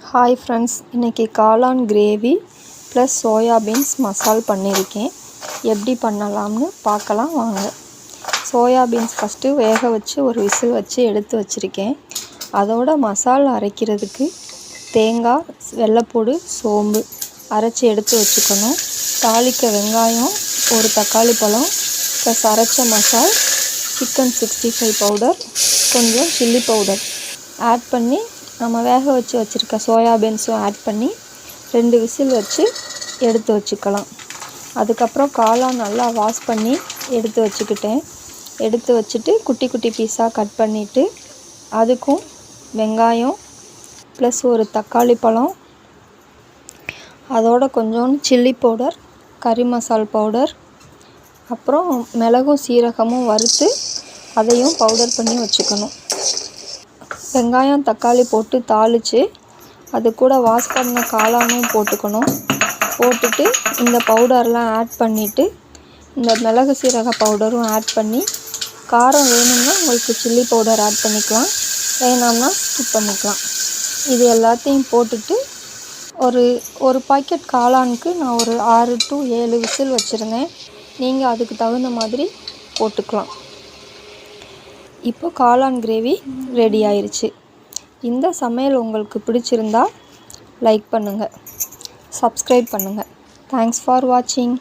Hi friends, இன்றைக்கி காளான் gravy plus soya beans மசால் பண்ணியிருக்கேன். எப்படி பண்ணலாம்னு பார்க்கலாம் வாங்க. சோயா பீன்ஸ் ஃபஸ்ட்டு வேக வச்சு ஒரு விசில் வச்சு எடுத்து வச்சுருக்கேன். அதோட மசாலா அரைக்கிறதுக்கு தேங்காய், வெள்ளைப்பூடு, சோம்பு அரைச்சி எடுத்து வச்சுக்கணும். தாளிக்க வெங்காயம், ஒரு தக்காளி பழம் ப்ளஸ் அரைச்ச மசால், சிக்கன் 65 பவுடர், கொஞ்சம் சில்லி பவுடர் ஆட் பண்ணி நம்ம வேக வச்சு வச்சுருக்க சோயா பீன்ஸும் ஆட் பண்ணி 2 விசில் வச்சு எடுத்து வச்சுக்கலாம். அதுக்கப்புறம் காளான் நல்லா வாஷ் பண்ணி எடுத்து வச்சுக்கிட்டேன். எடுத்து வச்சுட்டு குட்டி குட்டி பீஸாக கட் பண்ணிவிட்டு அதுக்கும் வெங்காயம் ப்ளஸ் ஒரு தக்காளி பழம், அதோட கொஞ்சோண்டு சில்லி பவுடர், கறி மசால் பவுடர், அப்புறம் மிளகும் சீரகமும் வறுத்து அதையும் பவுடர் பண்ணி வச்சுக்கணும். வெங்காயம் தக்காளி போட்டு தாளித்து அது கூட வாஷ் பண்ண காளானும் போட்டுக்கணும். போட்டுட்டு இந்த பவுடர்லாம் ஆட் பண்ணிவிட்டு இந்த மிளகு சீரக பவுடரும் ஆட் பண்ணி, காரம் வேணும்னா உங்களுக்கு சில்லி பவுடர் ஆட் பண்ணிக்கலாம், வேணாம்னா ஸ்கிப் பண்ணிக்கலாம். இது எல்லாத்தையும் போட்டுட்டு ஒரு பாக்கெட் காளானுக்கு நான் ஒரு 6 to 7 விசில் வச்சுருந்தேன். நீங்கள் அதுக்கு தகுந்த மாதிரி போட்டுக்கலாம். இப்போ காளான் கிரேவி ரெடி ஆயிடுச்சு. இந்த சமையல் உங்களுக்கு பிடிச்சிருந்தா லைக் பண்ணுங்கள், சப்ஸ்கிரைப் பண்ணுங்கள். தேங்க்ஸ் ஃபார் வாட்சிங்.